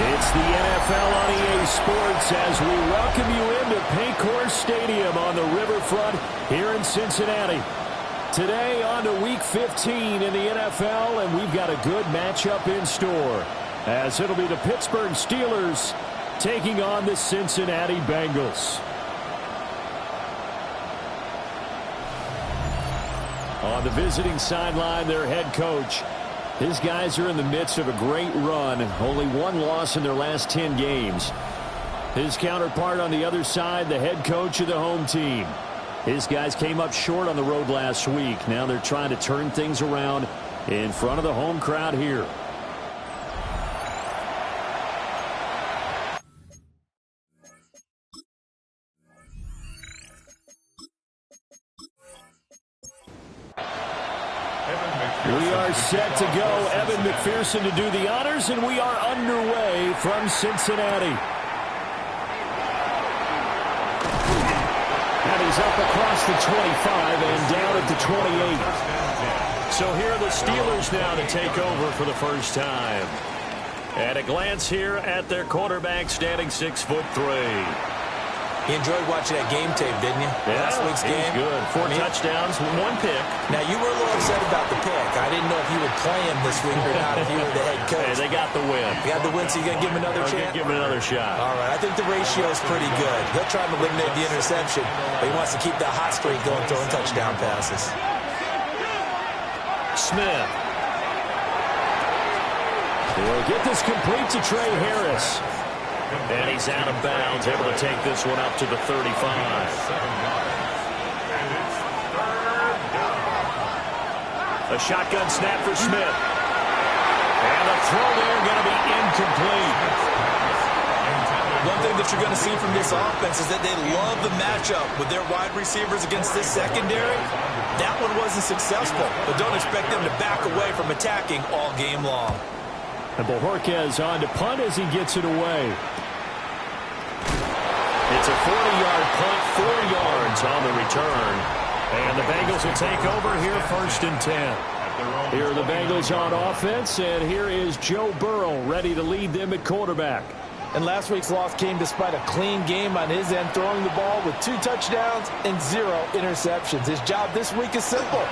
It's the NFL on EA Sports as we welcome you into Pink Horse Stadium on the riverfront here in Cincinnati. Today on to Week 15 in the NFL, and we've got a good matchup in store, as it'll be the Pittsburgh Steelers taking on the Cincinnati Bengals. On the visiting sideline, their head coach. His guys are in the midst of a great run. Only one loss in their last 10 games. His counterpart on the other side, the head coach of the home team. His guys came up short on the road last week. Now they're trying to turn things around in front of the home crowd here. We are set to go. Evan McPherson to do the honors, and we are underway from Cincinnati. And he's up across the 25 and down at the 28. So here are the Steelers now to take over for the first time. At a glance here at their quarterback, standing 6'3". You enjoyed watching that game tape, didn't you? Yeah, last week's game. Good. Four touchdowns, one pick. Now, you were a little upset about the pick. I didn't know if you would play him this week or not if you were the head coach. Hey, they got the win. They got the win, so you're going to give him another chance? Give him another shot. All right. I think the ratio is pretty good. He'll try to eliminate the interception, but he wants to keep that hot streak going, throwing touchdown passes. Smith. He'll get this complete to Trey Harris. And he's out of bounds, able to take this one up to the 35. A shotgun snap for Smith. And the throw there going to be incomplete. One thing that you're going to see from this offense is that they love the matchup with their wide receivers against this secondary. That one wasn't successful, but don't expect them to back away from attacking all game long. And Bojorquez on to punt as he gets it away. It's a 40-yard punt, 4 yards on the return. And the Bengals will take over here, 1st and 10. Here are the Bengals on offense, and here is Joe Burrow ready to lead them at quarterback. And last week's loss came despite a clean game on his end, throwing the ball with 2 touchdowns and 0 interceptions. His job this week is simple.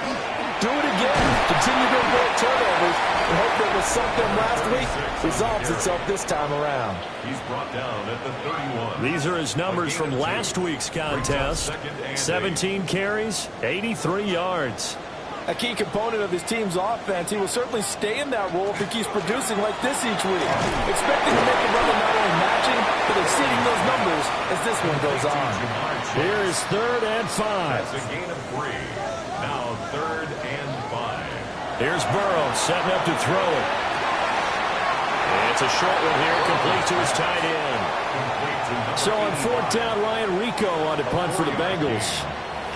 Do it again. Continue to avoid turnovers and hope that what sunk them last week resolves itself this time around. He's brought down at the 31. These are his numbers from last week's contest. 17 carries, 83 yards. A key component of his team's offense, he will certainly stay in that role if he keeps producing like this each week. Expecting to make a run of not only matching, but exceeding those numbers as this one goes on. Here is 3rd and 5. That's a gain of 3. Now 3rd and 5. Here's Burrow setting up to throw it. It's a short one here, complete to his tight end. So on 4th down, Ryan Rico on to punt for the Bengals.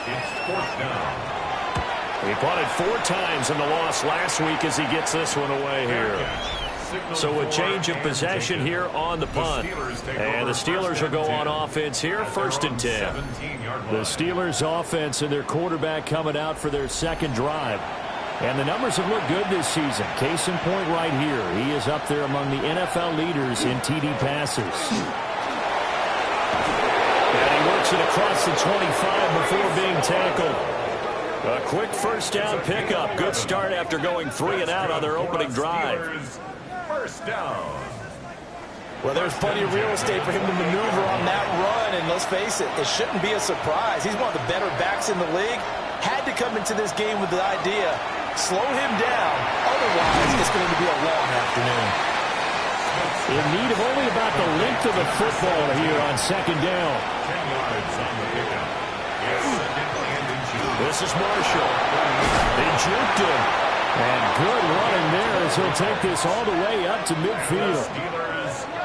It's 4th down. He punted 4 times in the loss last week as he gets this one away here. So a change of possession here on the punt. And the Steelers will go on offense here, 1st and 10. The Steelers offense and their quarterback coming out for their second drive. And the numbers have looked good this season. Case in point right here. He is up there among the NFL leaders in TD passes. And he works it across the 25 before being tackled. A quick 1st down pickup. Good start after going 3 and out on their opening drive. 1st down. Well, there's plenty of real estate for him to maneuver on that run, and let's face it, it shouldn't be a surprise. He's one of the better backs in the league. Had to come into this game with the idea, slow him down, otherwise it's going to be a long afternoon. In need of only about the length of the football here on 2nd down. 10 yards on the pickup. This is Marshall. They juked him. And good running there as he'll take this all the way up to midfield.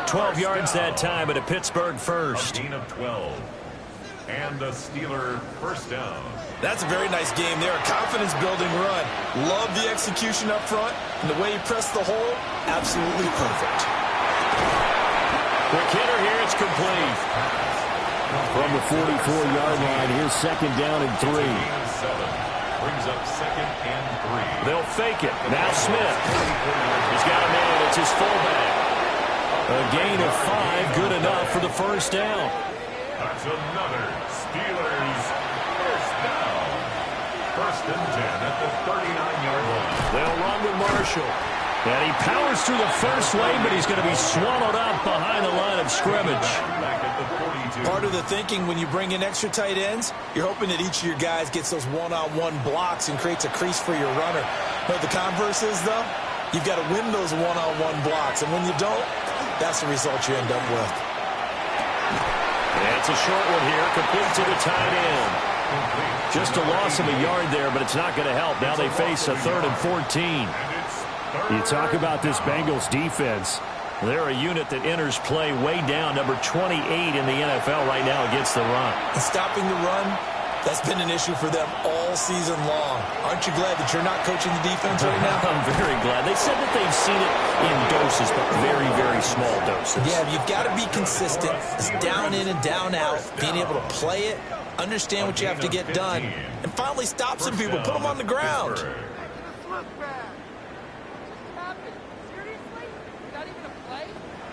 12 yards that time at a Pittsburgh first. Gain of 12. And the Steeler first down. That's a very nice game there. A confidence-building run. Love the execution up front. And the way he pressed the hole, absolutely perfect. Quick hitter here. It's complete. From the 44-yard line, here's second down and 3. Brings up second and 3. They'll fake it. Now Smith. He's got a man. It's his fullback. A gain of 5, good enough for the first down. That's another Steelers first down. First and 10 at the 39-yard line. They'll run with Marshall. And he powers through the first lane, but he's going to be swallowed up behind the line of scrimmage. Back at the 42. Part of the thinking when you bring in extra tight ends, you're hoping that each of your guys gets those one-on-one blocks and creates a crease for your runner. But the converse is, though, you've got to win those one-on-one blocks. And when you don't, that's the result you end up with. That's a short one here, complete to the tight end. Just a loss of a yard there, but it's not going to help. Now they face a 3rd and 14. You talk about this Bengals defense. They're a unit that enters play way down, number 28 in the NFL right now against the run. And stopping the run, that's been an issue for them all season long. Aren't you glad that you're not coaching the defense right now? I'm very glad. They said that they've seen it in doses, but very, very small doses. Yeah, you've got to be consistent. It's down in and down out, being able to play it, understand what you have to get done, and finally stop some people, put them on the ground.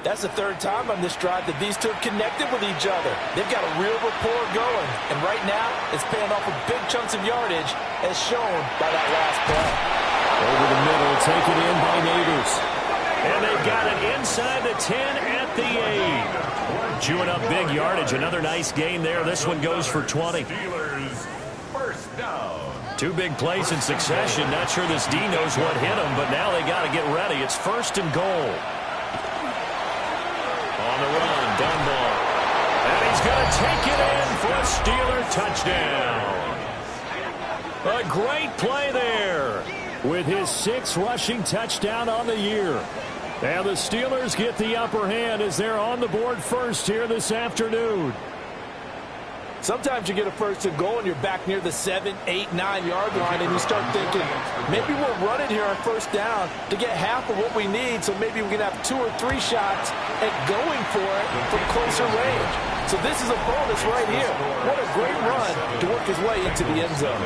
That's the 3rd time on this drive that these two have connected with each other. They've got a real rapport going. And right now, it's paying off with big chunks of yardage, as shown by that last play. Over the middle, taken in by Neighbors. And they've got it inside the 10 at the 8. Chewing up big yardage. Another nice gain there. This one goes for 20. Steelers first down. 2 big plays in succession. Not sure this D knows what hit him, but now they got to get ready. It's 1st and goal. On the run, Dunbar. And he's going to take it in for a Steeler touchdown. A great play there. With his 6th rushing touchdown on the year. And the Steelers get the upper hand as they're on the board first here this afternoon. Sometimes you get a 1st and goal and you're back near the 7, 8, 9-yard line and you start thinking, maybe we'll run it here on 1st down to get half of what we need, so maybe we can have 2 or 3 shots at going for it from closer range. So this is a bonus right here. What a great run to work his way into the end zone.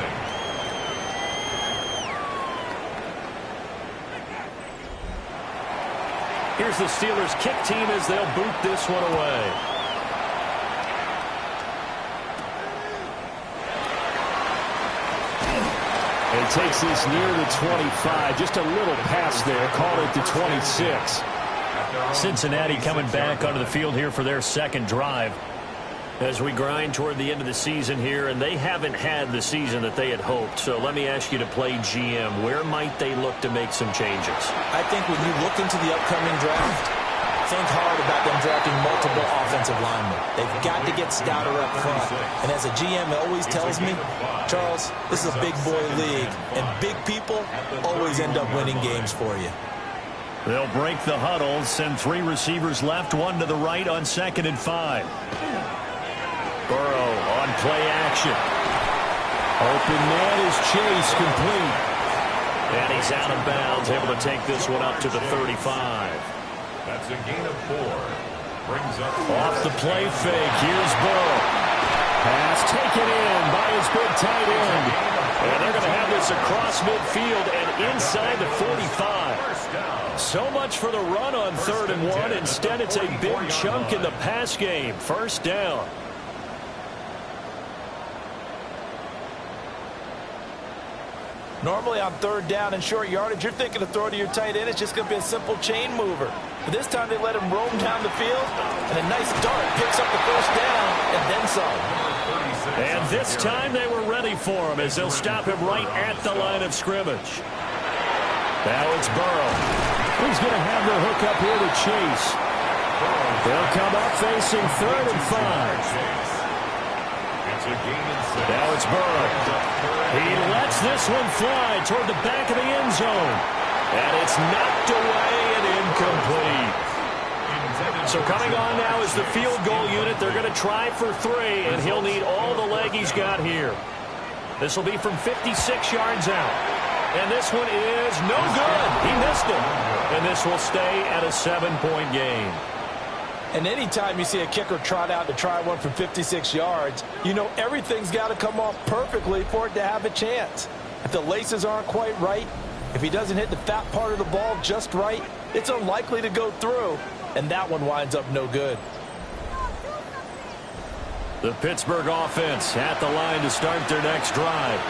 Here's the Steelers kick team as they'll boot this one away. And takes this near the 25. Just a little pass there. Called it the 26. Cincinnati coming back onto the field here for their 2nd drive. As we grind toward the end of the season here, and they haven't had the season that they had hoped. So let me ask you to play GM. Where might they look to make some changes? I think when you look into the upcoming draft, think hard about them drafting multiple offensive linemen. They've got to get stouter up front. And as a GM always tells me, Charles, this is a big boy league, and big people always end up winning games for you. They'll break the huddle, send 3 receivers left, 1 to the right on 2nd and 5. Burrow on play action. Open man is Chase, complete. And he's out of bounds, able to take this one up to the 35. That's a gain of 4. Brings up Off the play fake, here's Burrow. Pass taken in by his big tight end. And they're going to have this across midfield and inside the 45. So much for the run on 3rd and 1. Instead, it's a big chunk in the pass game. 1st down. Normally on 3rd down and short yardage, you're thinking to throw to your tight end. It's just going to be a simple chain mover. But this time they let him roam down the field, and a nice dart picks up the 1st down and then some. And this time they were ready for him as they'll stop him right at the line of scrimmage. Now it's Burrow. He's going to have the hook up here to Chase. They'll come up facing 3rd and 5. Now it's Burrow. He lets this one fly toward the back of the end zone. And it's knocked away and incomplete. So coming on now is the field goal unit. They're going to try for 3, and he'll need all the leg he's got here. This will be from 56 yards out. And this one is no good. He missed it. And this will stay at a 7-point game. And anytime you see a kicker trot out to try one from 56 yards, you know everything's got to come off perfectly for it to have a chance. If the laces aren't quite right, if he doesn't hit the fat part of the ball just right, it's unlikely to go through. And that one winds up no good. The Pittsburgh offense at the line to start their next drive.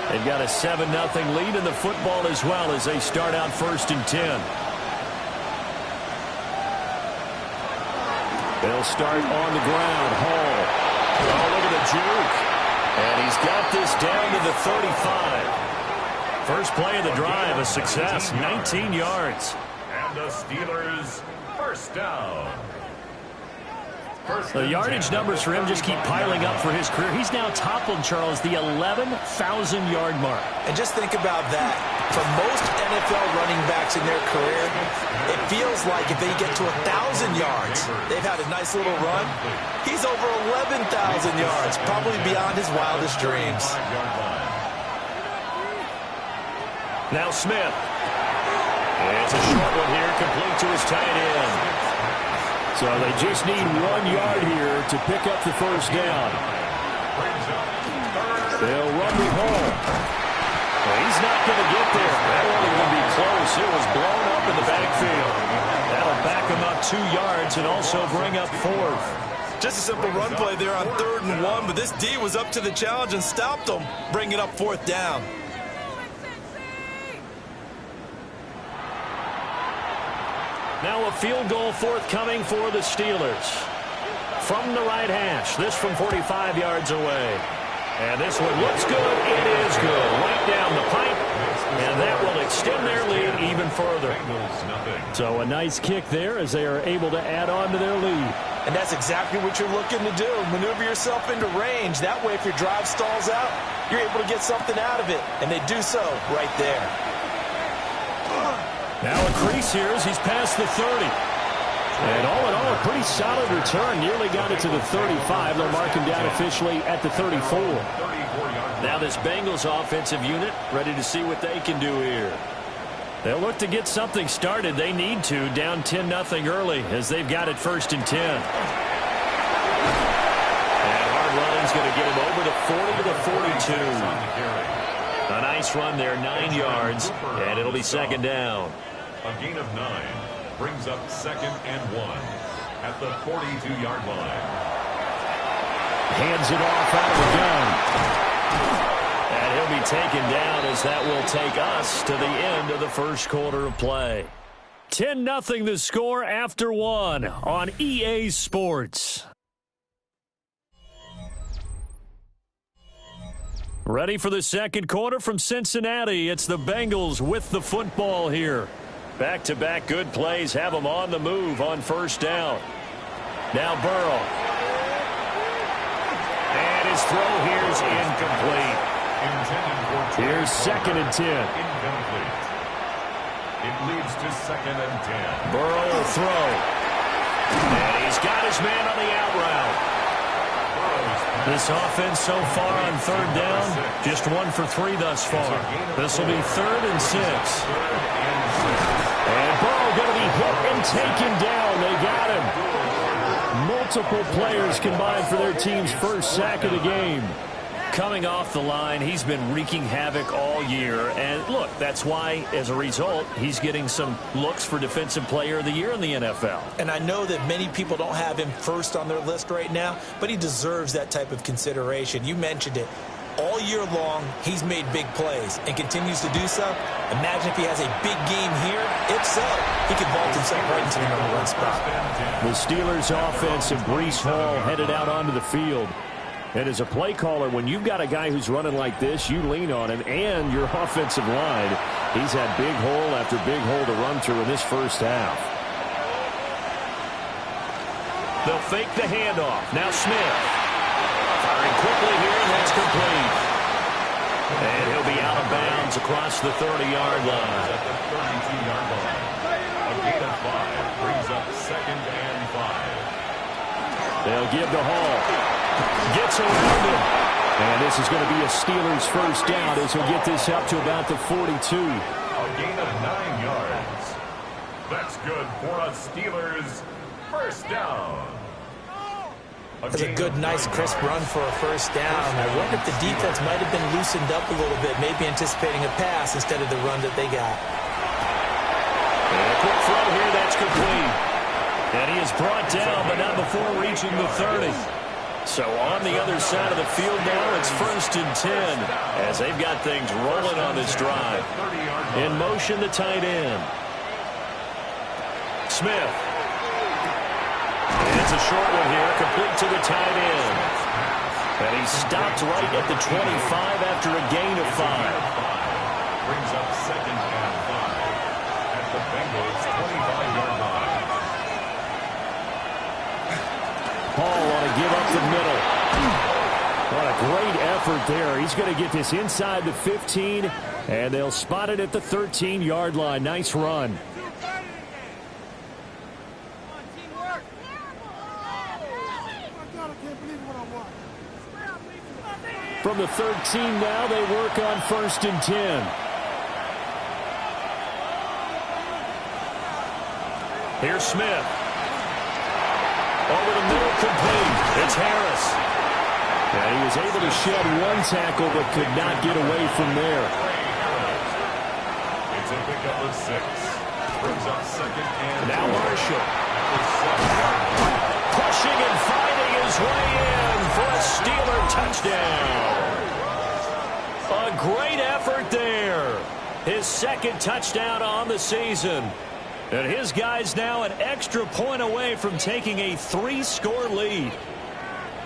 They've got a 7-0 lead in the football as well as they start out 1st and 10. They'll start on the ground. Hall. Oh, look at the juke. And he's got this down to the 35. First play of the drive, a success, 19 yards. And the Steelers, first down. The yardage numbers for him just keep piling up for his career. He's now toppled, Charles, the 11,000-yard mark. And just think about that. For most NFL running backs in their career, it feels like if they get to 1,000 yards, they've had a nice little run. He's over 11,000 yards, probably beyond his wildest dreams. Now Smith. It's a short one here, complete to his tight end. So they just need 1 yard here to pick up the first down. They'll run with Hall. Well, he's not going to get there. That wasn't going to be close. It was blown up in the backfield. That'll back him up 2 yards and also bring up 4th. Just a simple run play there on 3rd and 1, but this D was up to the challenge and stopped him, bringing up 4th down. Now a field goal forthcoming for the Steelers. From the right hash, this from 45 yards away. And this one looks good. It is good. Right down the pipe. And that will extend their lead even further. So a nice kick there as they are able to add on to their lead. And that's exactly what you're looking to do. Maneuver yourself into range. That way, if your drive stalls out, you're able to get something out of it. And they do so right there. Now a crease here as he's past the 30. And all in all, a pretty solid return. Nearly got it to the 35. They'll mark him down officially at the 34. Now this Bengals offensive unit ready to see what they can do here. They'll look to get something started. They need to. Down 10-0 early as they've got it 1st and 10. And hard running's going to get him over the 40 to the 42. A nice run there, 9 yards, and it'll be 2nd down. A gain of 9 brings up 2nd and 1 at the 42-yard line. Hands it off out of the gun. And he'll be taken down as that will take us to the end of the first quarter of play. 10-0 the score after 1 on EA Sports. Ready for the second quarter from Cincinnati. It's the Bengals with the football here. Back-to-back good plays have them on the move on 1st down. Now Burrow. And his throw here's incomplete. Here's 2nd and 10. Incomplete. It leads to 2nd and 10. Burrow will throw. And he's got his man on the out route. This offense so far on 3rd down, just 1 for 3 thus far. This will be 3rd and 6. And Burrow going to be hit and taken down. They got him. Multiple players combined for their team's first sack of the game. Coming off the line, he's been wreaking havoc all year. And look, that's why, as a result, he's getting some looks for Defensive Player of the Year in the NFL. And I know that many people don't have him first on their list right now, but he deserves that type of consideration. You mentioned it. All year long, he's made big plays and continues to do so. Imagine if he has a big game here. If so, he could vault himself right into the #1 spot. The Steelers' offense and Breece Hall headed out onto the field. And as a play caller, when you've got a guy who's running like this, you lean on him and your offensive line. He's had big hole after big hole to run through in this first half. They'll fake the handoff. Now Smith. Firing quickly here, and that's complete. And he'll be out of bounds across the 30-yard line. At the 32-yard line. A gain of 5. Brings up 2nd and 5. They'll give to Hall. Gets around him. And this is going to be a Steelers first down as he'll get this up to about the 42. A gain of 9 yards. That's good for a Steelers first down. That's a good, nice, crisp run for a first down. I wonder if the defense might have been loosened up a little bit, maybe anticipating a pass instead of the run that they got. And a quick throw here, that's complete. And he is brought down, but not before reaching the 30. So on the other side of the field now, it's 1st and 10 as they've got things rolling on this drive. In motion, the tight end. Smith. It's a short one here, complete to the tight end. And he stopped right at the 25 after a gain of 5. Brings up 2nd and 5 at the Bengals 25-yard line. Hall want to give up the middle. What a great effort there. He's going to get this inside the 15, and they'll spot it at the 13-yard line. Nice run. From the 13 now, they work on 1st and 10. Here's Smith. Over the middle, complete. It's Harris. Yeah, he was able to shed one tackle, but could not get away from there. It's a pickup of 6. Brings up 2nd and Now 2. Marshall. At Pushing and finding his way in for a Steeler touchdown. A great effort there. His 2nd touchdown on the season. And his guys now an extra point away from taking a 3-score lead.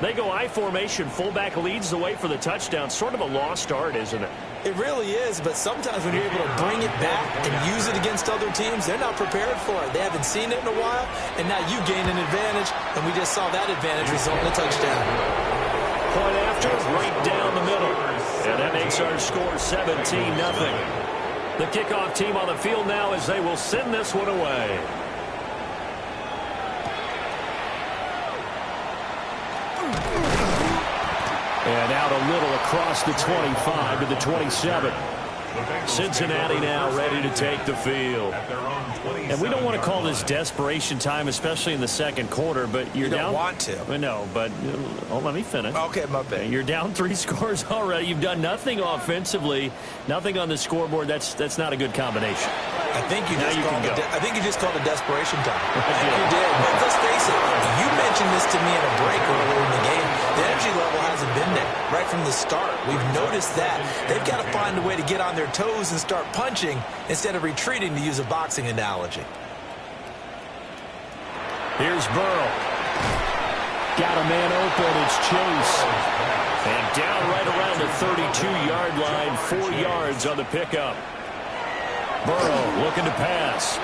They go I formation. Fullback leads the way for the touchdown. Sort of a lost art, isn't it? It really is, but sometimes when you're able to bring it back and use it against other teams, they're not prepared for it. They haven't seen it in a while, and now you gain an advantage, and we just saw that advantage result in a touchdown. Point after, right down the middle. And that makes our score 17-0. The kickoff team on the field now as they will send this one away. And out a little across the 25 to the 27. Cincinnati now ready to take the field. And we don't want to call this desperation time, especially in the second quarter, but you're You down. don't want to. No, but let me finish. Okay, my bad. You're down 3 scores already. You've done nothing offensively, nothing on the scoreboard. That's not a good combination. I think you just called a desperation time. I think you did. But let's face it, you mentioned this to me in a break earlier in the game. The energy level hasn't been there right from the start. We've noticed that. They've got to find a way to get on their toes and start punching instead of retreating, to use a boxing analogy. Here's Burrow. Got a man open. It's Chase. And down right around the 32-yard line, 4 yards on the pickup. Burrow looking to pass.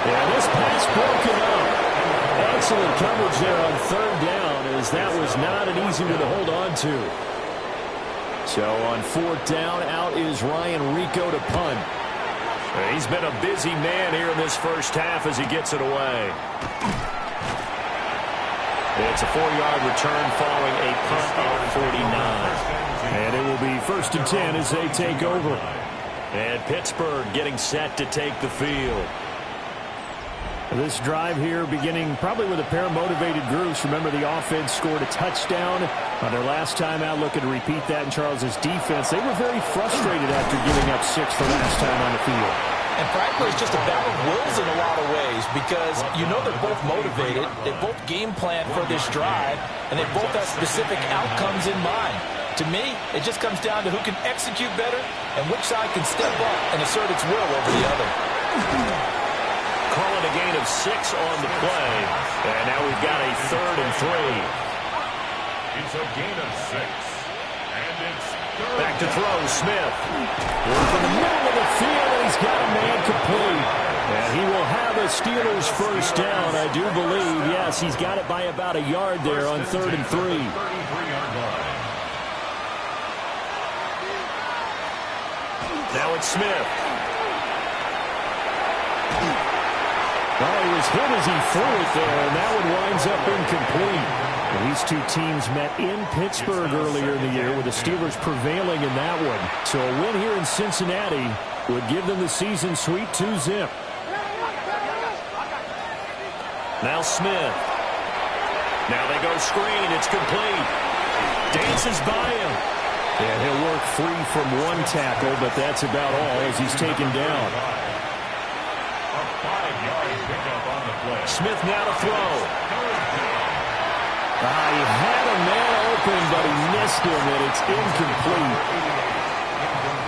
Yeah, this pass broken up. Excellent coverage there on 3rd down, as that was not an easy one to hold on to. So on 4th down, out is Ryan Rico to punt. He's been a busy man here in this first half as he gets it away. It's a 4-yard return following a punt of 49. And it will be 1st and 10 as they take over. And Pittsburgh getting set to take the field. This drive here beginning probably with a pair of motivated groups. Remember, the offense scored a touchdown on their last time out. Looking to repeat that in Charles's defense. They were very frustrated after giving up 6 the last time on the field. And frankly, it's just a battle of wills in a lot of ways, because you know they're both motivated. They both game plan for this drive, and they both have specific outcomes in mind. To me, it just comes down to who can execute better and which side can step up and assert its will over the other. Calling a gain of 6 on the play. And now we've got a 3rd and 3. It's a gain of 6. And it's Back to throw, Smith. From the middle of the field, and he's got a man complete. And he will have a Steelers first down, I do believe. Yes, he's got it by about a yard there on 3rd and 3. 33-yard line. Now it's Smith. was hit as he threw it there, and that one winds up incomplete. And these two teams met in Pittsburgh earlier in the year with the Steelers prevailing in that one. So a win here in Cincinnati would give them the season sweep 2-zip. Now Smith. Now they go screen. It's complete. Dances by him. And he'll work free from one tackle, but that's about all as he's taken down. A 5-yard pickup on the play. Smith now to throw. He had a man open, but he missed him, and it's incomplete.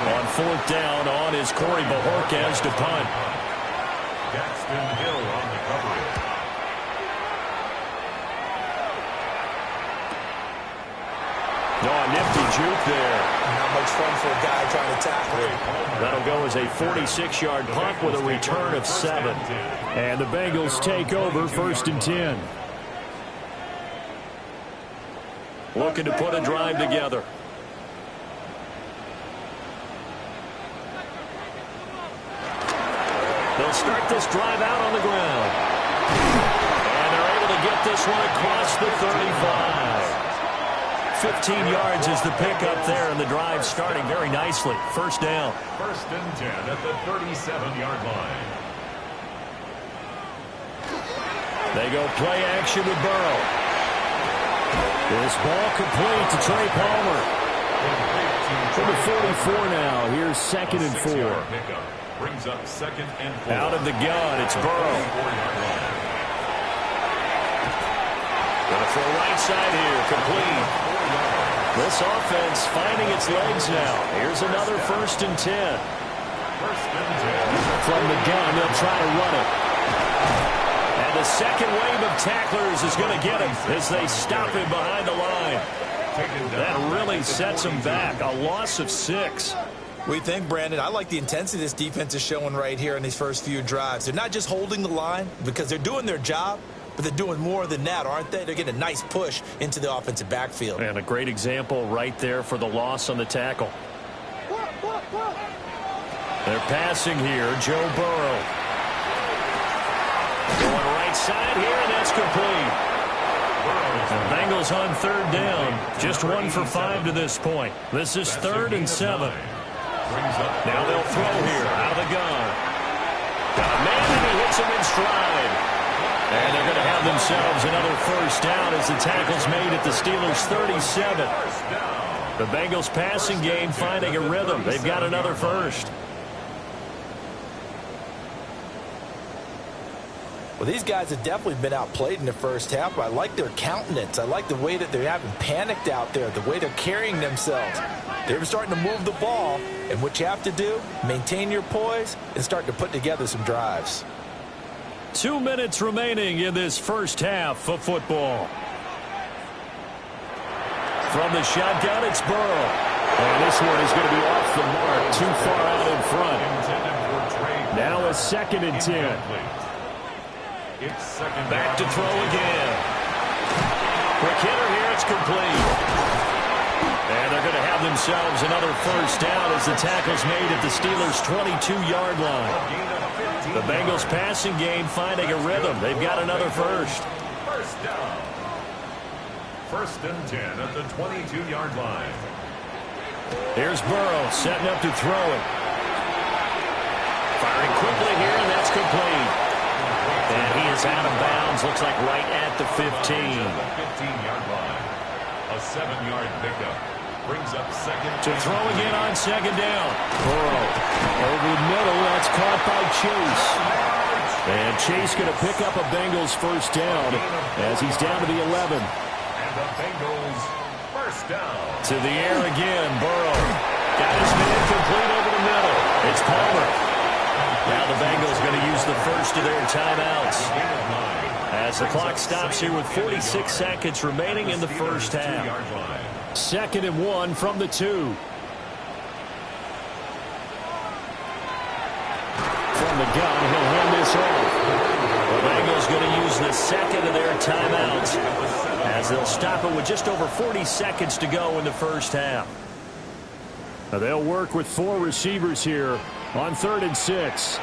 On fourth down, on is Corey Bojorquez to punt. Jackson Hill on the coverage. Oh, nifty juke there. Not much fun for a guy trying to tackle it. That'll go as a 46-yard punt with a return of 7. And the Bengals take over 1st and 10. Looking to put a drive together. They'll start this drive out on the ground. And they're able to get this one across the 35. 15 yards is the pickup there, and the drive starting very nicely. First down. 1st and 10 at the 37-yard line. They go play action with Burrow. This ball complete to Trey Palmer. From the 44 now. Here's 2nd and 4. Brings up 2nd and 4. Out of the gun, it's Burrow. Gonna throw right side here, complete. This offense finding its legs now. Here's another 1st and 10. 1st and 10. From the gun, they'll try to run it. And the second wave of tacklers is going to get him as they stop him behind the line. That really sets him back. A loss of 6. We think, Brandon, I like the intensity this defense is showing right here in these first few drives. They're not just holding the line because they're doing their job, but they're doing more than that, aren't they? They're getting a nice push into the offensive backfield. And a great example right there for the loss on the tackle. They're passing here. Joe Burrow. Going right side here, and that's complete. The Bengals on 3rd down. Just 1 for 5 to this point. This is 3rd and 7. Now they'll throw here out of the gun. Got a man, and he hits him in stride. And they're going to have themselves another first down as the tackle's made at the Steelers' 37. The Bengals passing game finding a rhythm. They've got another first. Well, these guys have definitely been outplayed in the first half, but I like their countenance. I like the way that they haven't panicked out there, the way they're carrying themselves. They're starting to move the ball, and what you have to do, maintain your poise and start to put together some drives. 2 minutes remaining in this first half of football. From the shotgun, it's Burrow. And this one is going to be off the mark, too far out in front. Now a 2nd and 10. Back to throw again. Quick hitter here, it's complete. And they're going to have themselves another first down as the tackle's made at the Steelers' 22-yard line. The Bengals passing game finding a rhythm. They've got another first. First down. 1st and 10 at the 22-yard line. Here's Burrow setting up to throw it. Firing quickly here, and that's complete. And he is out of bounds. Looks like right at the 15. 15-yard line. A 7-yard pickup. Brings up 2nd. To throw again on 2nd down. Burrow over the middle. That's caught by Chase. And Chase going to pick up a Bengals first down as he's down to the 11. And the Bengals first down. To the air again. Burrow got his man complete over the middle. It's Palmer. Now the Bengals going to use the first of their timeouts as the clock stops here with 46 seconds remaining in the first half. 2nd and 1 from the 2. From the gun, he'll hand this off. The Bengals going to use the second of their timeouts as they'll stop it with just over 40 seconds to go in the first half. Now they'll work with 4 receivers here on 3rd and 6.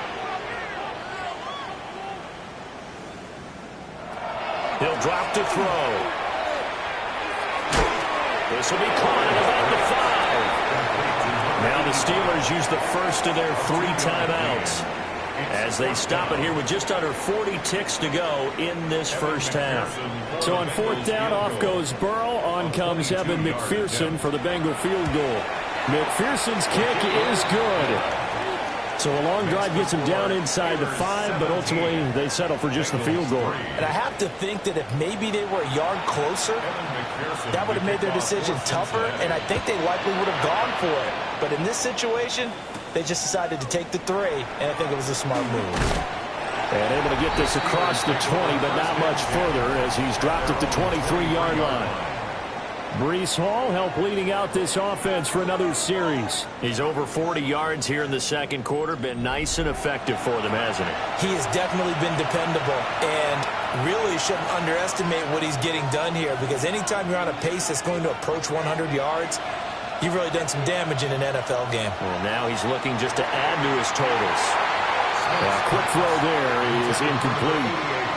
He'll drop to throw. This will be caught at about the 5. Now the Steelers use the first of their 3 timeouts as they stop it here with just under 40 ticks to go in this first half. So on 4th down, off goes Burrow. On comes Evan McPherson for the Bengal field goal. McPherson's kick is good. So a long drive gets him down inside the 5, but ultimately they settle for just the field goal. And I have to think that if maybe they were a yard closer, that would have made their decision tougher, and I think they likely would have gone for it. But in this situation, they just decided to take the 3, and I think it was a smart move. And able to get this across the 20, but not much further as he's dropped at the 23-yard line. Breece Hall helped leading out this offense for another series. He's over 40 yards here in the second quarter. Been nice and effective for them, hasn't he? He has definitely been dependable, and really shouldn't underestimate what he's getting done here, because anytime you're on a pace that's going to approach 100 yards, you've really done some damage in an NFL game. Well, now he's looking just to add to his totals. Quick throw there is incomplete.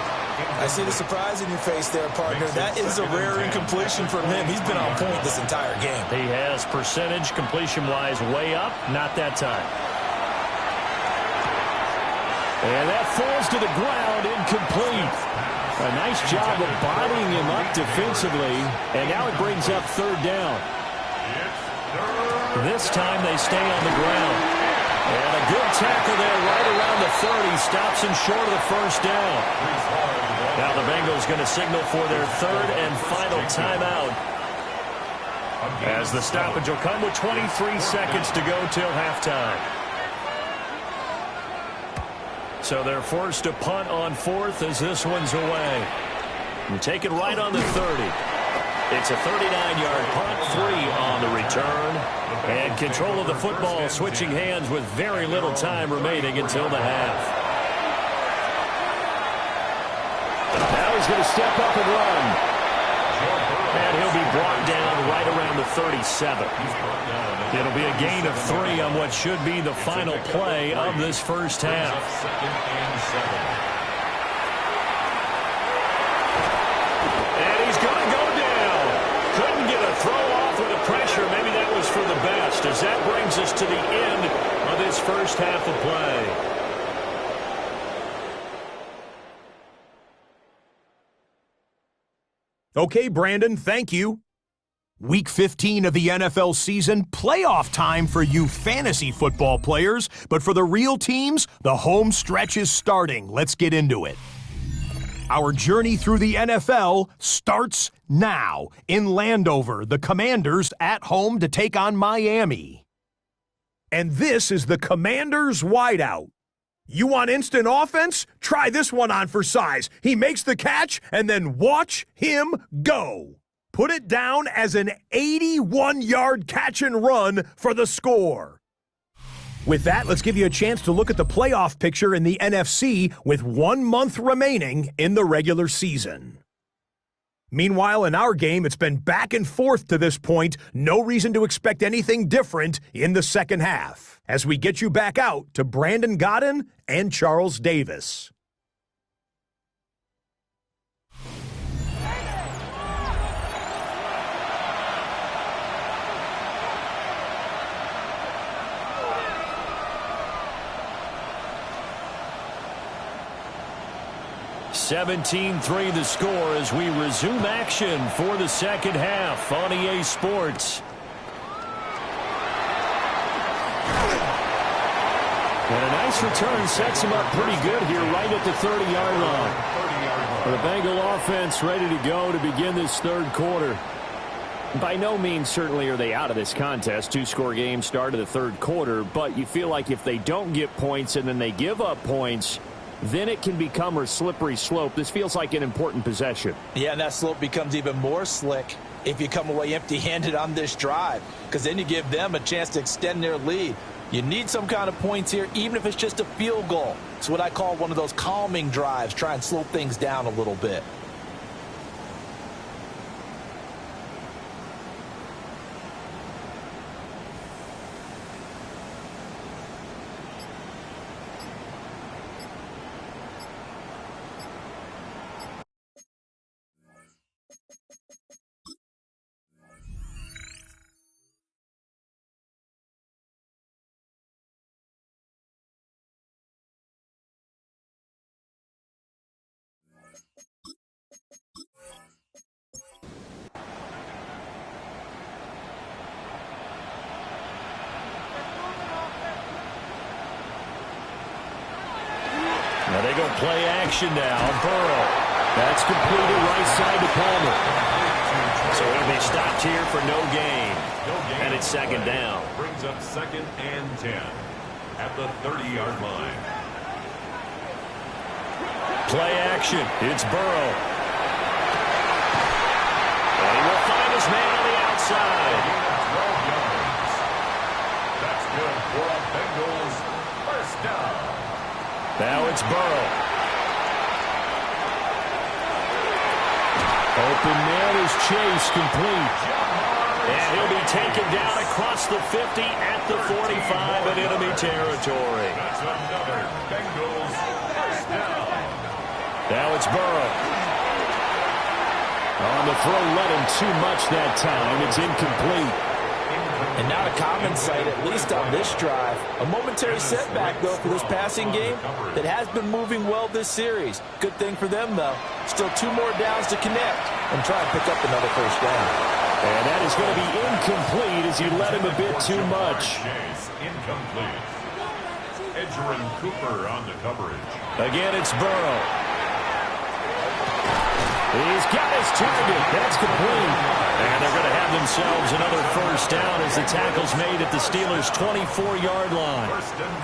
I see the surprise in your face there, partner. That is a rare incompletion from him. He's been on point this entire game. He has percentage completion-wise way up. Not that time. And that falls to the ground, incomplete. A nice job of bodying him up defensively. And now it brings up 3rd down. This time they stay on the ground. And a good tackle there right around the 30. Stops him short of the first down. Now the Bengals going to signal for their 3rd and final timeout, as the stoppage will come with 23 seconds to go till halftime. So they're forced to punt on 4th as this one's away. And take it right on the 30. It's a 39-yard punt, 3 on the return. And control of the football switching hands with very little time remaining until the half. Now he's going to step up and run. And he'll be brought down right around the 37. It'll be a gain of 3 on what should be the final play of this first half. And he's going to go down. Couldn't get a throw off with the pressure. Maybe that was for the best, as that brings us to the end of this first half of play. Okay, Brandon, thank you. Week 15 of the NFL season, playoff time for you fantasy football players. But for the real teams, the home stretch is starting. Let's get into it. Our journey through the NFL starts now. In Landover, the Commanders at home to take on Miami. And this is the Commanders wideout. You want instant offense? Try this one on for size. He makes the catch, and then watch him go. Put it down as an 81-yard catch and run for the score. With that, let's give you a chance to look at the playoff picture in the NFC with 1 month remaining in the regular season. Meanwhile, in our game, it's been back and forth to this point. No reason to expect anything different in the second half, as we get you back out to Brandon Godden and Charles Davis. (17-3) the score as we resume action for the second half on EA Sports. And a nice return sets him up pretty good here right at the 30-yard line. The Bengal offense ready to go to begin this third quarter. By no means certainly are they out of this contest. 2-score game start of the third quarter, but you feel like if they don't get points and then they give up points, then it can become a slippery slope. This feels like an important possession. Yeah, and that slope becomes even more slick if you come away empty-handed on this drive, because then you give them a chance to extend their lead. You need some kind of points here, even if it's just a field goal. It's what I call one of those calming drives, try and slow things down a little bit. Now they go play action now. Burrow. That's completed right side to Palmer. So he'll be stopped here for no gain. And it's second down. Brings up 2nd and 10 at the 30-yard line. Play action. It's Burrow. And he will find his man on the outside. 12 yards. That's good for a Bengals first down. Now it's Burrow. Open man is Chase, complete. And he'll be taken down across the 50 at the 45 in enemy territory. That's another Bengals first down. Now it's Burrow. On the throw, let him too much that time. It's incomplete. And not a common sight, at least on this drive. A momentary setback, though, for this passing game that has been moving well this series. Good thing for them, though. Still 2 more downs to connect and try and pick up another first down. And that is going to be incomplete as he let him a bit too much. Incomplete. Edgerrin Cooper on the coverage. Again, it's Burrow. He's got his target. That's complete. And they're going to have themselves another first down as the tackle's made at the Steelers' 24-yard line.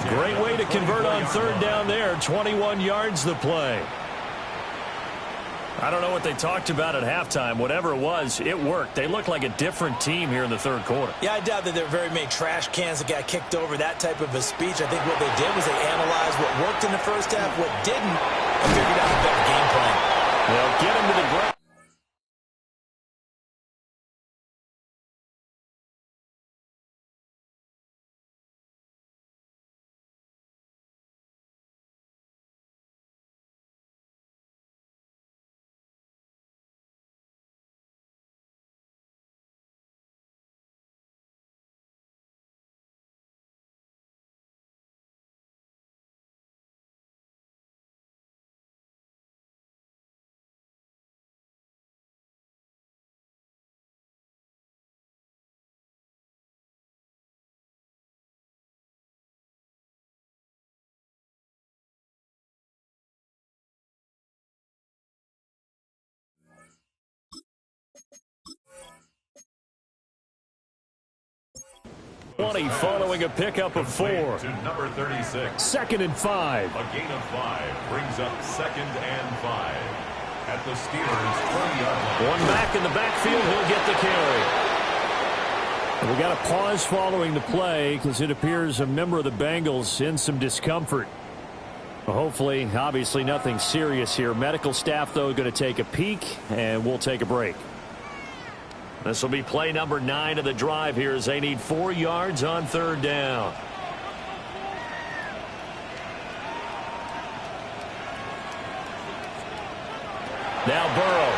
Great way to convert on third down there. 21 yards the play. I don't know what they talked about at halftime. Whatever it was, it worked. They looked like a different team here in the third quarter. Yeah, I doubt that there are very many trash cans that got kicked over, that type of a speech. I think what they did was they analyzed what worked in the first half, what didn't, and figured out a better game plan. They'll get him to the ground. Following a pickup of 4. To number 36. 2nd and 5. A gain of 5 brings up 2nd and 5 at the Steelers' 20-yard line. One back in the backfield. He'll get the carry. We got a pause following the play because it appears a member of the Bengals in some discomfort. Well, hopefully, obviously nothing serious here. Medical staff, though, going to take a peek, and we'll take a break. This will be play number 9 of the drive here as they need 4 yards on third down. Now Burrow.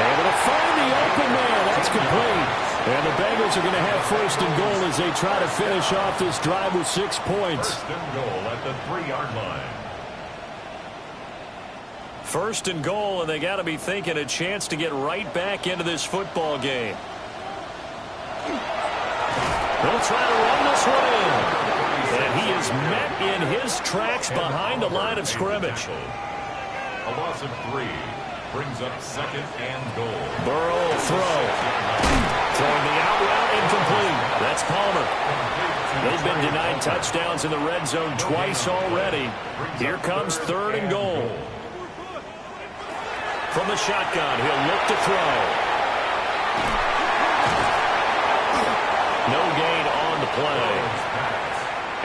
Able to find the open man. That's complete. And the Bengals are going to have 1st and goal as they try to finish off this drive with 6 points. 1st and goal at the 3-yard line. 1st and goal, and they got to be thinking a chance to get right back into this football game. They'll try to run this one in. And he is met in his tracks behind the line of scrimmage. A loss of 3 brings up 2nd and goal. Burrow throw. Throwing the out route incomplete. That's Palmer. They've been denied touchdowns in the red zone twice already. Here comes 3rd and goal. From the shotgun, he'll look to throw. No gain on the play.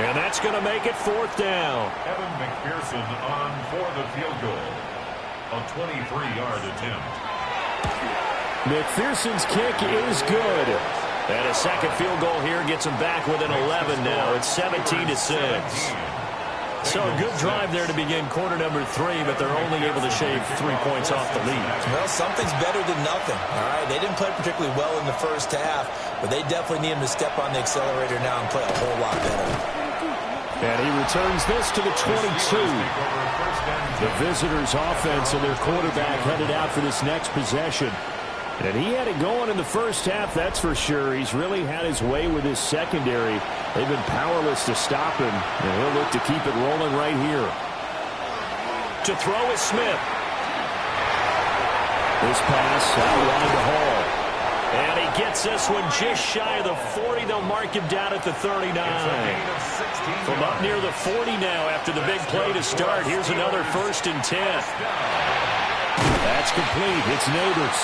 And that's going to make it 4th down. Evan McPherson on for the field goal. A 23-yard attempt. McPherson's kick is good. And a second field goal here gets him back within 11 now. It's 17-6. So a good drive there to begin quarter number 3, but they're only able to shave 3 points off the lead. Well, something's better than nothing, all right? They didn't play particularly well in the first half, but they definitely need him to step on the accelerator now and play a whole lot better. And he returns this to the 22. The visitors' offense and their quarterback headed out for this next possession. And he had it going in the first half, that's for sure. He's really had his way with his secondary. They've been powerless to stop him, and he'll look to keep it rolling right here. To throw is Smith. This pass out wide to Hall. And he gets this one just shy of the 40. They'll mark him down at the 39. From up near the 40 now after the big play to start. Here's another 1st and 10. That's complete. It's Neighbors.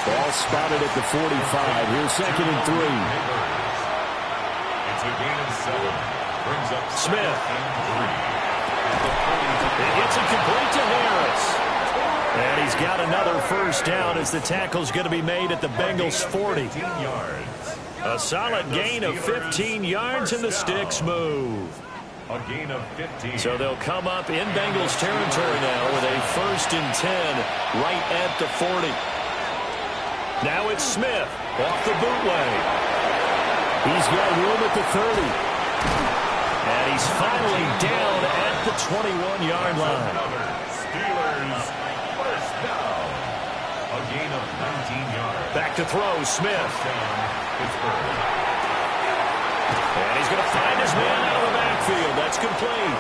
Ball spotted at the 45. Here's 2nd and 3. It's a gain of 7. Brings up Smith. It hits it complete to Harris. And he's got another 1st down as the tackle's going to be made at the Bengals 40. A solid gain of 15 yards, and the sticks move. A gain of 15. So they'll come up in Bengals territory now with a 1st and 10 right at the 40. Now it's Smith off the bootleg. He's got room at the 30. And he's finally down at the 21-yard line. Steelers first down. A gain of 19 yards. Back to throw, Smith. Pittsburgh. And he's going to find his man out of the backfield. That's complete.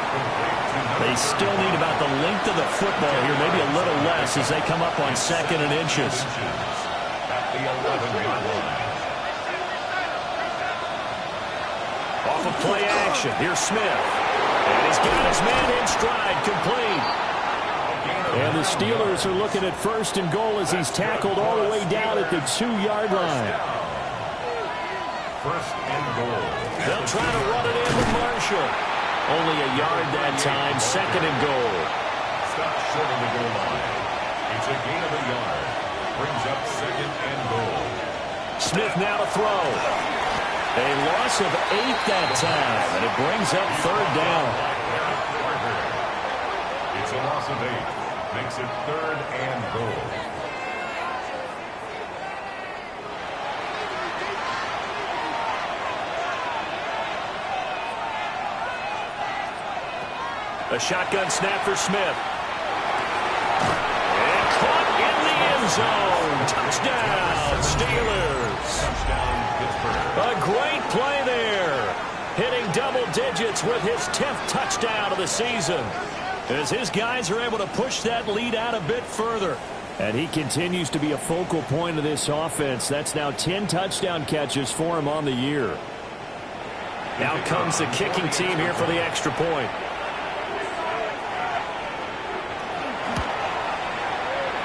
They still need about the length of the football here, maybe a little less as they come up on 2nd and inches. At the 11-yard line. Off of play action, here's Smith. And he's got his man in stride, complete. And the Steelers are looking at 1st and goal as he's tackled all the way down at the 2-yard line. 1st and goal. They'll try to run it in with Marshall. Only a yard that time, 2nd and goal. Stop short of the goal line. It's a gain of a yard. Brings up 2nd and goal. Smith now to throw. A loss of 8 that time, and it brings up 3rd down. It's a loss of 8. Makes it 3rd and goal. A shotgun snap for Smith. And caught in the end zone. Touchdown, Steelers. Touchdown, Pittsburgh. A great play there. Hitting double digits with his 10th touchdown of the season. As his guys are able to push that lead out a bit further. And he continues to be a focal point of this offense. That's now 10 touchdown catches for him on the year. Now comes the kicking team here for the extra point.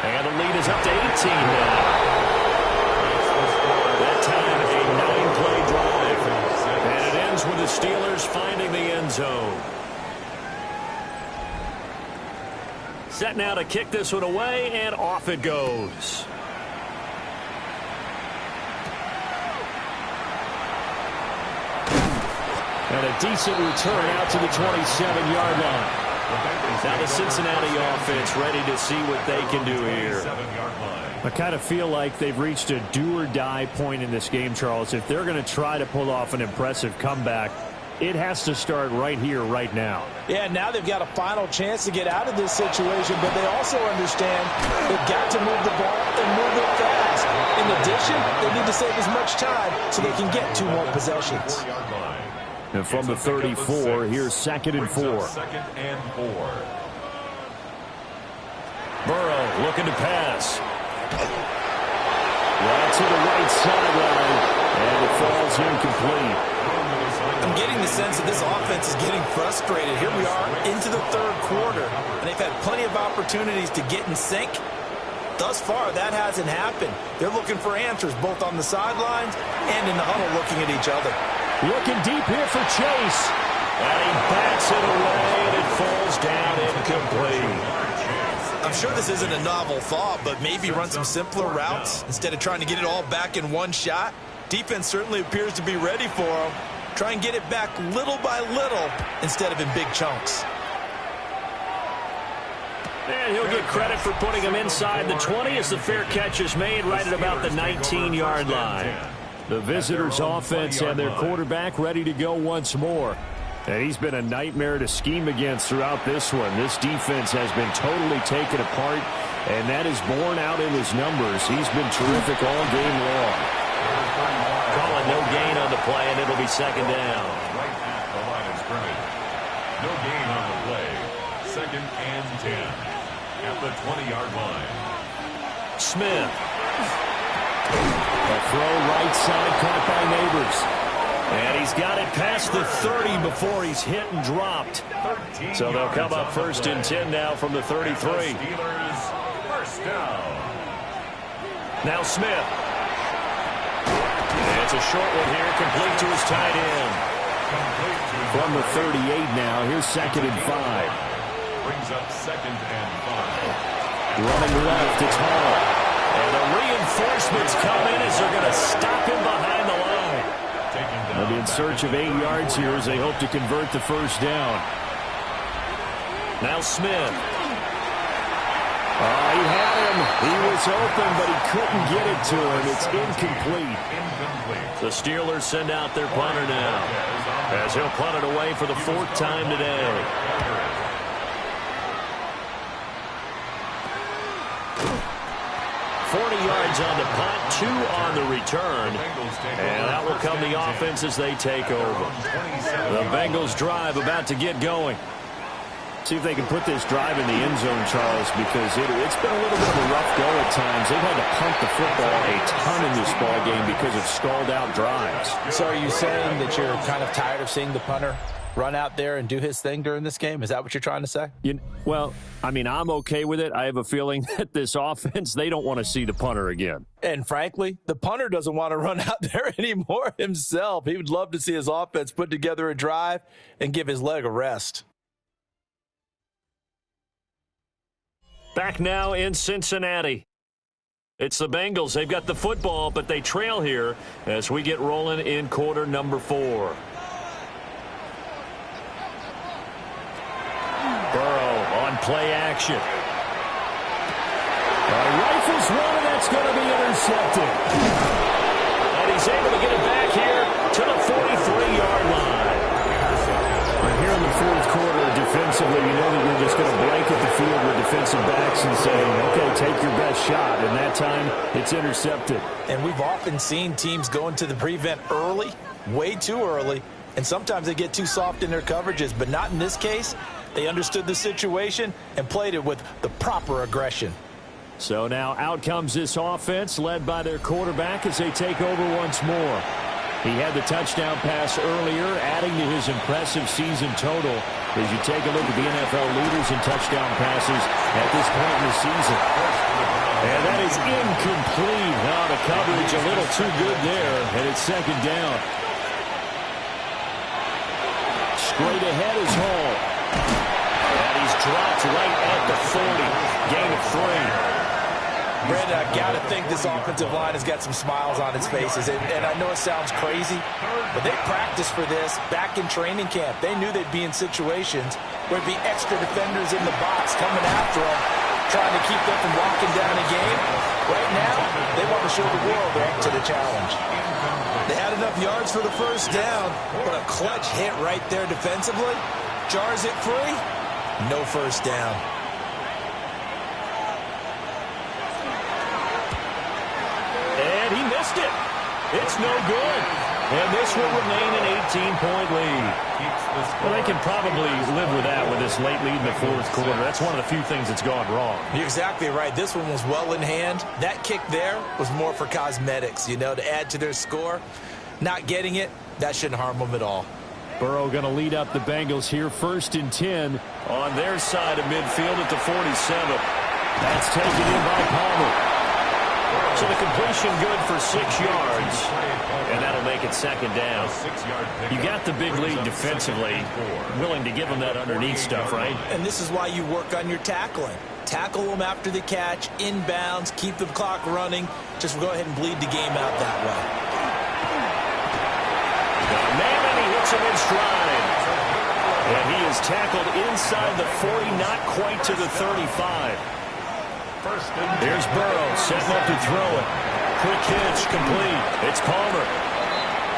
And the lead is up to 18 now. That time, a 9-play drive. And it ends with the Steelers finding the end zone. Set now to kick this one away, and off it goes. And a decent return out to the 27-yard line. Now the Cincinnati offense ready to see what they can do here. I kind of feel like they've reached a do-or-die point in this game, Charles. If they're going to try to pull off an impressive comeback, it has to start right here, right now. Yeah, now they've got a final chance to get out of this situation, but they also understand they've got to move the ball and move it fast. In addition, they need to save as much time so they can get 2 more possessions. And from the 34, here's 2nd and 4. 2nd and 4. Burrow looking to pass. Right to the right sideline, and it falls incomplete. I'm getting the sense that this offense is getting frustrated. Here we are into the 3rd quarter, and they've had plenty of opportunities to get in sync. Thus far, that hasn't happened. They're looking for answers both on the sidelines and in the huddle looking at each other. Looking deep here for Chase. And he bats it away, and it falls down incomplete. I'm sure this isn't a novel thought, but maybe run some simpler routes instead of trying to get it all back in one shot. Defense certainly appears to be ready for them. Try and get it back little by little instead of in big chunks. And he'll get credit for putting him inside the 20 as the fair catch is made right at about the 19-yard line. The visitors' offense and their quarterback ready to go once more. And he's been a nightmare to scheme against throughout this one. This defense has been totally taken apart, and that is borne out in his numbers. He's been terrific all game long. Calling no gain on the play, and it'll be second down. Right at the line of scrimmage. No gain on the play. Second and 10 at the 20-yard line. Smith. A throw right side caught by Neighbors. And he's got it past the 30 before he's hit and dropped. So they'll come up first and 10 now from the 33. Steelers first down. Now Smith. And it's a short one here, complete to his tight end. From the 38 now, here's second and 5. Brings up second and 5. Running left, it's Hall. And the reinforcements come in as they're going to stop him behind the line. They'll be in search of 8 yards here as they hope to convert the first down. Now Smith. He had him. He was open, but he couldn't get it to him. It's incomplete. The Steelers send out their punter now, as he'll punt it away for the 4th time today. 40 yards on the punt, 2 on the return. And that will come the offense as they take over. The Bengals drive about to get going. See if they can put this drive in the end zone, Charles, because it's been a little bit of a rough go at times. They've had to punt the football a ton in this ball game because of stalled-out drives. So are you saying that you're kind of tired of seeing the punter run out there and do his thing during this game? Is that what you're trying to say? Well, I mean, I'm okay with it. I have a feeling that this offense, they don't want to see the punter again. And frankly, the punter doesn't want to run out there anymore himself. He would love to see his offense put together a drive and give his leg a rest. Back now in Cincinnati. It's the Bengals. They've got the football, but they trail here as we get rolling in quarter number 4. Burrow on play action. Rifles one, and that's going to be intercepted. And he's able to get it back here to the 43-yard line. Here in the fourth quarter, defensively, you know that you're just going to blanket the field with defensive backs and say, okay, take your best shot. And that time, it's intercepted. And we've often seen teams go into the prevent early, way too early, and sometimes they get too soft in their coverages, but not in this case. They understood the situation and played it with the proper aggression. So now out comes this offense, led by their quarterback as they take over once more. He had the touchdown pass earlier, adding to his impressive season total as you take a look at the NFL leaders in touchdown passes at this point in the season. And that is incomplete. Now the coverage a little too good there, and it's second down. Straight ahead is Hall. And he's dropped right at the 40. Gain of 3. Brandon, I got to think this offensive line has got some smiles on its faces. And I know it sounds crazy, but they practiced for this back in training camp. They knew they'd be in situations where there'd be extra defenders in the box coming after them, trying to keep them from locking down a game. Right now, they want to show the world they're up to the challenge. They had enough yards for the first down, but a clutch hit right there defensively jars it free. No first down. And he missed it. It's no good. And this will remain an 18-point lead. Well, they can probably live with that with this late lead in the fourth quarter. That's one of the few things that's gone wrong. You're exactly right. This one was well in hand. That kick there was more for cosmetics, to add to their score. Not getting it, that shouldn't harm them at all. Burrow going to lead up the Bengals here, 1st and 10. On their side of midfield at the 47. That's taken in by Palmer. So the completion good for 6 yards, and that'll make it second down. You got the big lead defensively, willing to give them that underneath stuff, right? And this is why you work on your tackling. Tackle them after the catch, inbounds, keep the clock running. Just go ahead and bleed the game out that way. Man, he hits him in stride. And he is tackled inside the 40, not quite to the 35. Here's Burrow, setting up to throw it. Quick hitch, complete. It's Palmer.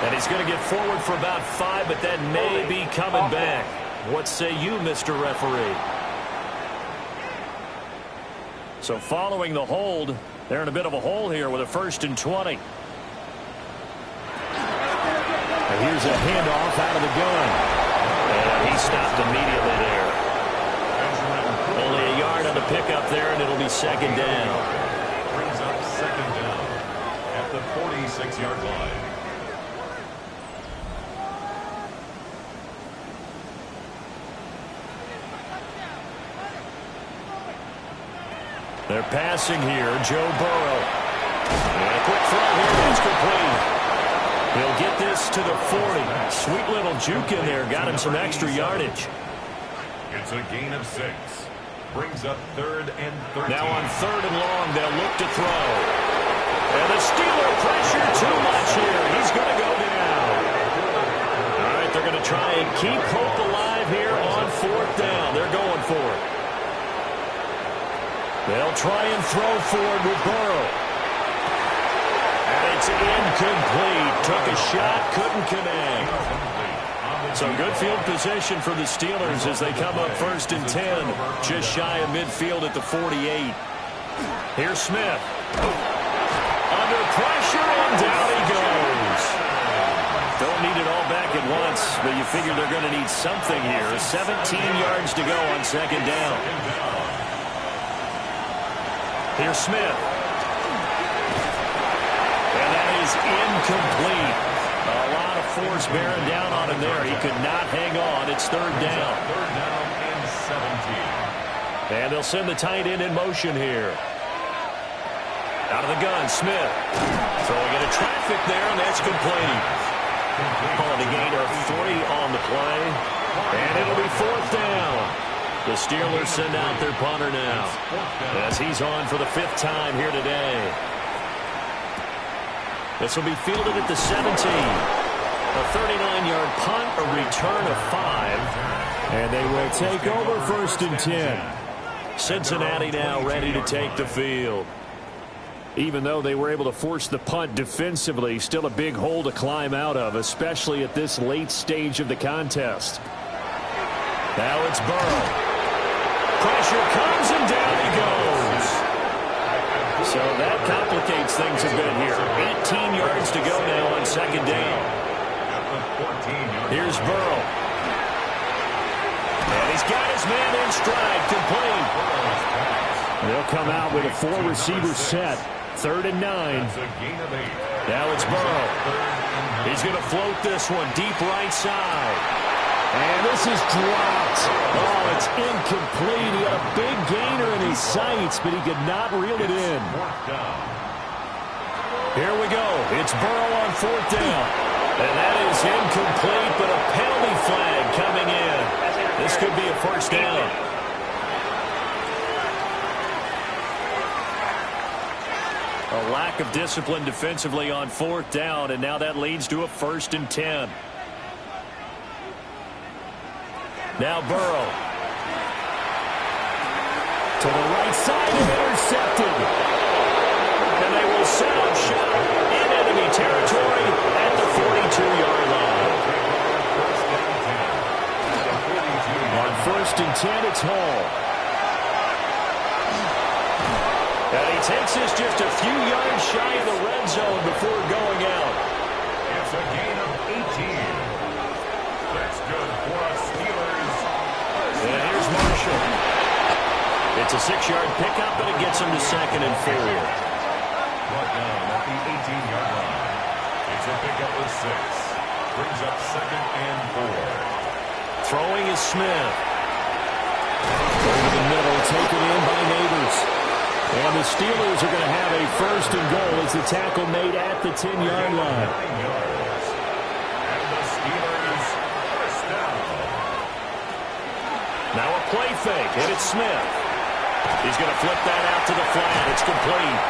And he's going to get forward for about 5, but that may be coming back. What say you, Mr. Referee? So following the hold, they're in a bit of a hole here with a 1st and 20. And here's a handoff out of the gun. And he stopped immediately there. Only a yard on the pickup there, and it'll be 2nd down. Brings up 2nd down at the 46-yard line. They're passing here, Joe Burrow. And a quick throw here, that's complete. He'll get this to the 40. Sweet little juke in there, got him some extra yardage. It's a gain of 6. Brings up 3rd and 13. Now on 3rd and long, they'll look to throw. And the Steeler pressure too much here. He's going to go down. All right, they're going to try and keep hope alive here on 4th down. They're going for it. They'll try and throw forward with Burrow. And it's incomplete. Took a shot, couldn't connect. So good field position for the Steelers as they come up 1st and 10. Just shy of midfield at the 48. Here's Smith. Under pressure, and down he goes. Don't need it all back at once, but you figure they're going to need something here. 17 yards to go on 2nd down. Here's Smith. And that is incomplete. A lot of force bearing down on him there. He could not hang on. It's 3rd down. 3rd down and 17. And they'll send the tight end in motion here. Out of the gun, Smith. Throwing into traffic there, and that's complete. Calling a gain of 3 on the play. And it'll be 4th down. The Steelers send out their punter now as he's on for the 5th time here today. This will be fielded at the 17. A 39-yard punt, a return of 5. And they will take over 1st and 10. Cincinnati now ready to take the field. Even though they were able to force the punt defensively, still a big hole to climb out of, especially at this late stage of the contest. Now it's Burrow. Pressure comes, and down he goes. So that complicates things a bit here. 18 yards to go now on 2nd down. Here's Burrow. And he's got his man in stride, complete. They'll come out with a 4-receiver set. 3rd and 9. Now it's Burrow. He's going to float this one deep right side. And this is dropped. Oh, it's incomplete. He had a big gainer in his sights, but he could not reel it in. Here we go. It's Burrow on 4th down. And that is incomplete, but a penalty flag coming in. This could be a 1st down. A lack of discipline defensively on 4th down, and now that leads to a 1st and 10. Now Burrow. To the right side and intercepted. And they will set up shop in enemy territory at the 42-yard line. On 1st and 10, it's Hall. And he takes this just a few yards shy of the red zone before going out. It's a gain of 18. That's good for us Steelers. And here's Marshall. It's a 6-yard pickup, but it gets him to 2nd and 4. Brought down at the 18-yard line. It's a pickup of 6. Brings up 2nd and 4. Throwing is Smith. Over the middle, taken in by Neighbors. And the Steelers are going to have a 1st and goal as the tackle made at the 10-yard line. 9 yards. And the Steelers 1st down. Now a play fake, and it's Smith. He's going to flip that out to the flat. It's complete.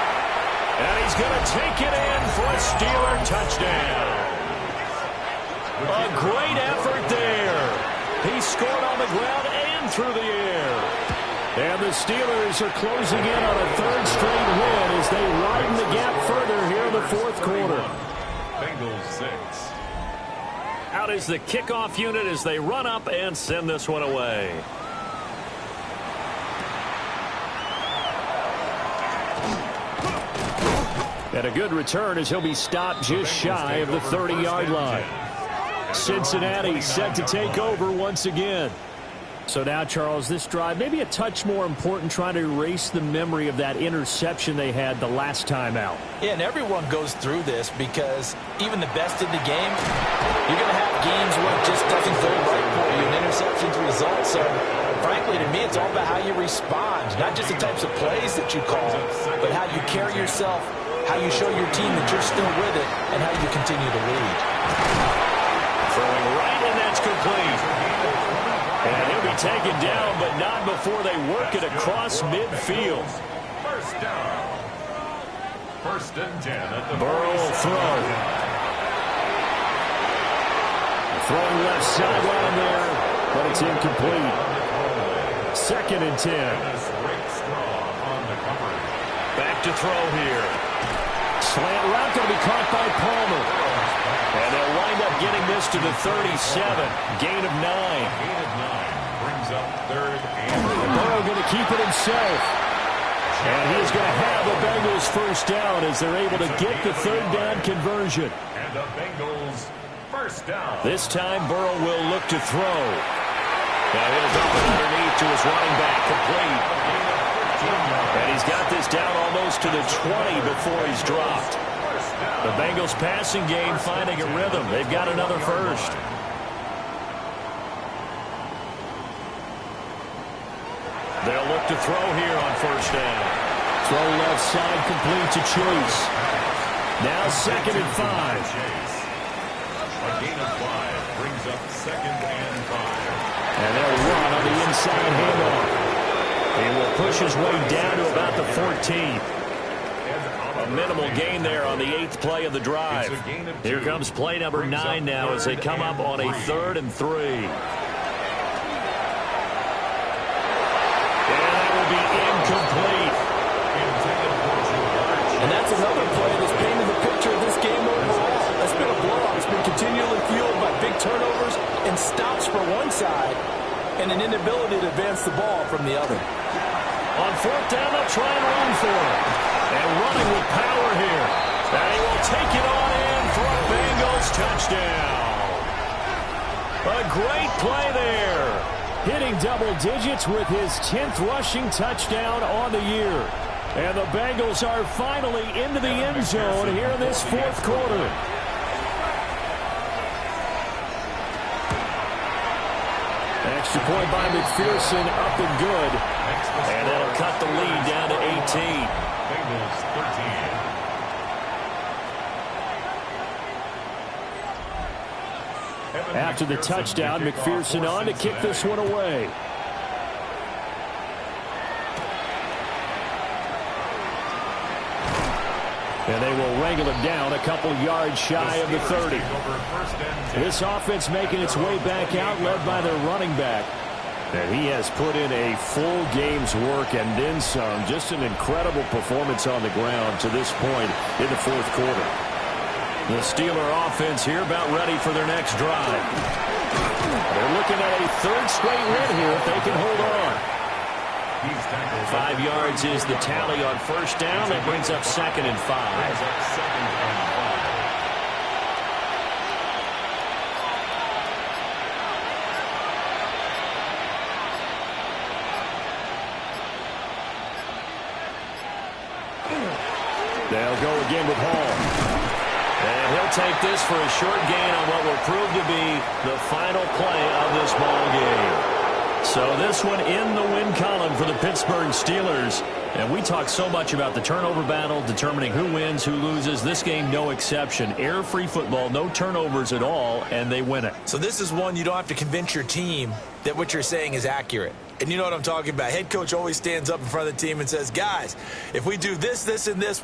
And he's going to take it in for a Steeler touchdown. A great effort there. He scored on the ground and through the air. And the Steelers are closing in on a 3rd straight win as they widen the gap further here in the 4th quarter. Bengals 6, Out is the kickoff unit as they run up and send this one away. And a good return as he'll be stopped just shy of the 30-yard line. Cincinnati set to take over once again. So now, Charles, this drive, maybe a touch more important, trying to erase the memory of that interception they had the last time out. Yeah, and everyone goes through this because even the best in the game, you're going to have games where it just doesn't go right for you, and interceptions result. So, frankly, to me, it's all about how you respond, not just the types of plays that you call, but how you carry yourself, how you show your team that you're still with it, and how you continue to lead. Throwing right, and that's complete. And he'll be taken down, but not before they work it across midfield. First down. First and 10 at the Burrow will throw. Throwing left sideline there, but it's incomplete. Second and 10. Back to throw here. Slant route going to be caught by Palmer. And they'll wind up getting this to the 37. Gain of 9. Brings up third and Burrow going to keep it himself. And he's going to have the Bengals first down as they're able to get the third down conversion. And the Bengals first down. This time Burrow will look to throw. Now he'll dump it underneath to his running back, complete. And he's got this down almost to the 20 before he's dropped. The Bengals passing game finding a rhythm. They've got another first. They'll look to throw here on first down. Throw left side complete to Chase. Now second and 5. A gain of 5 brings up second and 5. And they'll run on the inside handoff. He will push his way down to about the 14. A minimal gain there on the 8th play of the drive. Here comes play number 9 now as they come up on a 3rd and 3. And that will be incomplete. And that's another play that's painted the picture of this game overall. It's been a blowout. It's been continually fueled by big turnovers and stops for one side and an inability to advance the ball from the other. On 4th down, they'll try and run for it. And running with power here. And he will take it on in for a Bengals touchdown. A great play there. Hitting double digits with his 10th rushing touchdown on the year. And the Bengals are finally into the end zone here in this 4th quarter. Extra point by McPherson, up and good. And that'll cut the lead down to 18. Bengals 13. After the touchdown, McPherson on to kick this one away. And they will wrangle him down a couple yards shy of the 30. This offense making its way back out, led by their running back. And he has put in a full game's work and then some. Just an incredible performance on the ground to this point in the 4th quarter. The Steeler offense here about ready for their next drive. They're looking at a 3rd straight win here if they can hold on. 5 yards is the tally on first down. That brings up 2nd and 5. They'll go again with Hall. And he'll take this for a short gain on what will prove to be the final play of this ball game. So this one in the win column for the Pittsburgh Steelers. And we talk so much about the turnover battle, determining who wins, who loses. This game, no exception. Error-free football, no turnovers at all, and they win it. So this is one you don't have to convince your team that what you're saying is accurate. And you know what I'm talking about. Head coach always stands up in front of the team and says, guys, if we do this, this, and this,